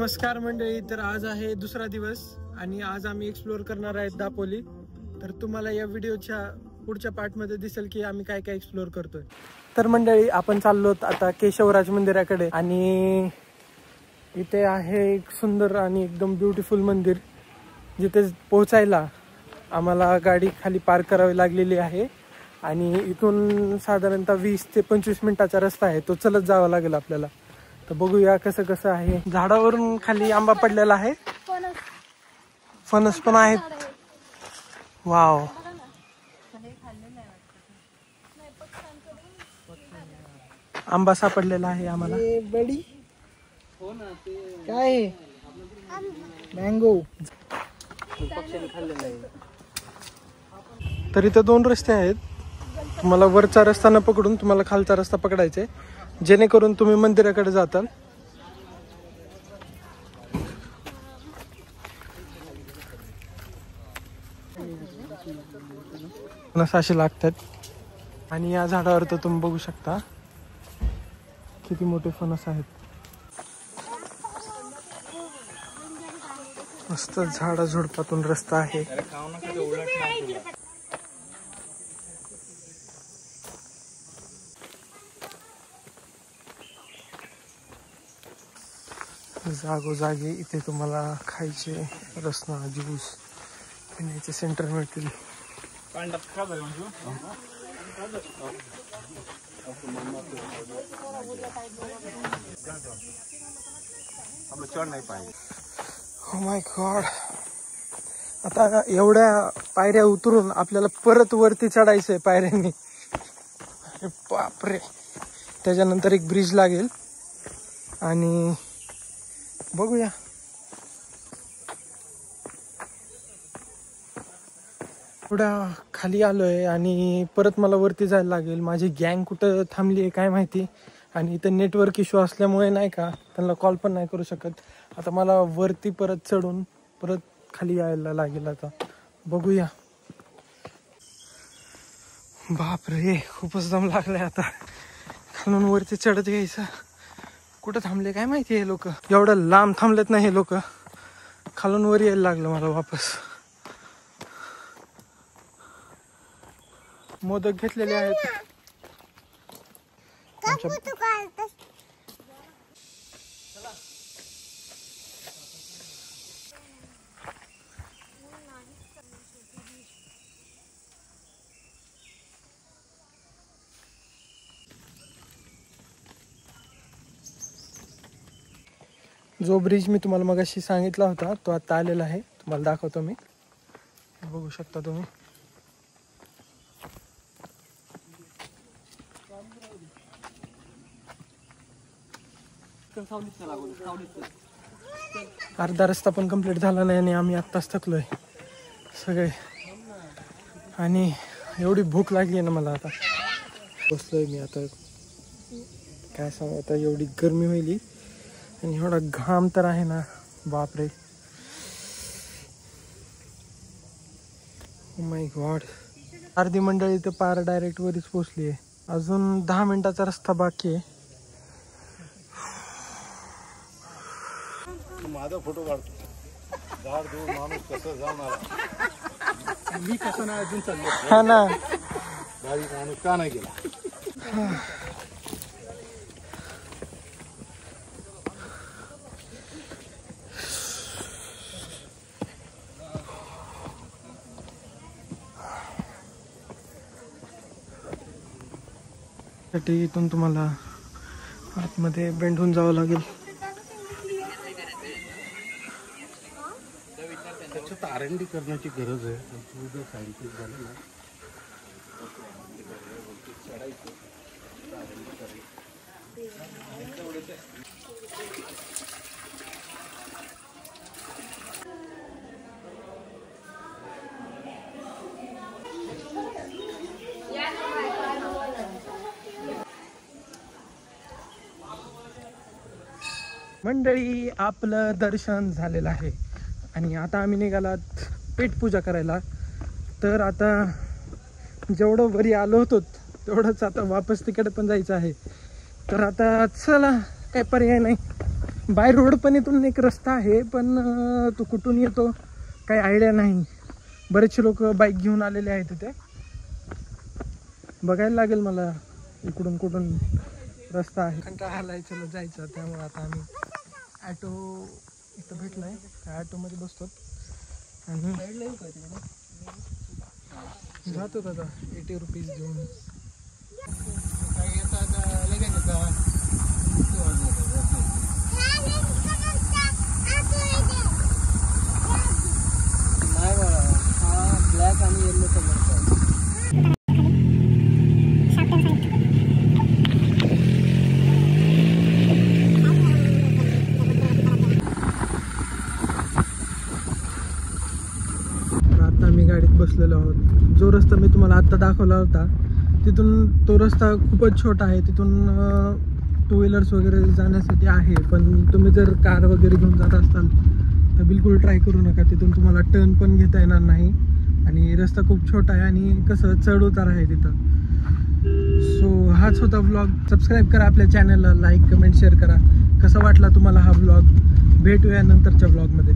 नमस्कार मंडळी. तर आज आहे दुसरा दिवस आणि आज आम्ही एक्सप्लोर करणार आहेत दापोली. तर तुम्हाला या व्हिडिओच्या पुढच्या पार्टमध्ये दिसेल की आम्ही काय काय एक्सप्लोर करतोय. तर मंडळी आपण चाललो आता केशवराज मंदिराकडे आणि इथे आहे एक सुंदर आणि एकदम ब्युटिफुल मंदिर, जिथे पोहोचायला आम्हाला गाडी खाली पार्क करावी लागलेली आहे आणि इथून साधारणतः 20 ते 25 मिनिटाचा रस्ता आहे, तो चलत जावा लागेल आपल्याला. तर बघूया कसं कसं आहे. झाडावरून खाली आंबा पडलेला आहे, फणस पण आहेत. वाव, आंबा सापडलेला आहे आम्हाला. बडी काय मँगो. तर इथं 2 रस्ते आहेत. तुम्हाला वरचा रस्ता न पकडून तुम्हाला खालचा रस्ता पकडायचा आहे, जेणेकरून तुम्ही मंदिराकडे जाताल. फणस असे लागतात आणि या झाडावर तर तुम्ही बघू शकता किती मोठे फणस आहेत. मस्त झाडा झुडपातून रस्ता आहे. जागोजागी इथे तुम्हाला खायचे रसना, ज्यूस, पिण्याचे सेंटर मिळतील. Oh my God. आता एवढ्या पायऱ्या उतरून आपल्याला परत वरती चढायचंय पायऱ्यांनी. बापरे. त्याच्यानंतर एक ब्रिज लागेल आणि बघूया. थोड्या खाली आलोय आणि परत मला वरती जायला लागेल. माझी गँग कुठं थांबली आहे काय माहिती, आणि इथं नेटवर्क इश्यू असल्यामुळे नाही का त्यांना कॉल पण नाही करू शकत. आता मला वरती परत चढून परत खाली यायला लागेल. आता बघूया. बापरे, खूपच दम लागलाय. आता खालून वरती चढत घ्यायचं. कुठं थांबले काय माहिती हे लोक. एवढं लांब थांबलेत ना हे लोक. खालून वर यायला लागलं मला वापस. मोदक घेतलेले आहेत. जो ब्रिज मी तुम्हाला मगाशी सांगितला होता तो आता आलेला आहे. तुम्हाला दाखवतो मी. बघू शकता तुम्ही. अर्धा रस्ता पण कंप्लीट झाला नाही आणि आम्ही आत्ताच थकलोय सगळे. आणि एवढी भूक लागली आहे ना मला. आता बसलोय मी. आता काय सांगू, आता एवढी गरमी होईल आणि एवढा घाम तर आहे ना, बापरे. Oh my God. अर्धी मंडळी तर पार डायरेक्ट वरच पोहोचली आहे. अजून 10 मिनिटाचा रस्ता बाकी आहे. माझा फोटो काढतो. झाड दूर माणूस कसं जाणार, मी कसं नाही अजून चाललो. हा ना, गाडी माणूस का नाही गेला. इथून तुम्हाला आतमध्ये बेंडून जावं लागेल. त्याच्यात आरंडी करण्याची गरज आहे. सायंटिस्ट झाले ना, मंडळी आपलं दर्शन झालेलं आहे आणि आता आम्ही निघालात पेटपूजा करायला. तर आता जेवढं वरी आलो होतो तेवढंच आता वापस तिकडे पण जायचं आहे. तर आता चला, काय पर्याय नाही, बाय रोड पण इथून एक रस्ता आहे, पण तो कुठून येतो काही आयडिया नाही. बरेचसे लोक बाईक घेऊन आलेले आहेत तिथे. बघायला लागेल मला इकडून कुठून रस्ता आहे. कंटाळा आलाय, चलो जायचं. त्यामुळे आता आम्ही ॲटो इथं भेटलाय, त्या ॲटोमध्ये बसतो आणि जातो आता 80 रुपीज घेऊन. नाही बघा, हा ब्लॅक आणि येल्लो कलरचा आहे. आता आम्ही गाडीत बसलेलो आहोत. जो रस्ता मी तुम्हाला आत्ता दाखवला होता तिथून, तो रस्ता खूपच छोटा आहे. तिथून 2 व्हीलर्स वगैरे जाण्यासाठी आहे, पण तुम्ही जर कार वगैरे घेऊन जात असाल तर बिलकुल ट्राय करू नका. तिथून तुम्हाला टर्न पण घेता येणार नाही आणि रस्ता खूप छोटा आहे आणि कसं चढ उतार आहे तिथं. सो हाच होता व्लॉग. सबस्क्राईब करा आपल्या चॅनलला, लाईक कमेंट शेअर करा. कसा वाटला तुम्हाला हा व्लॉग? भेटूया नंतरच्या व्लॉगमध्ये.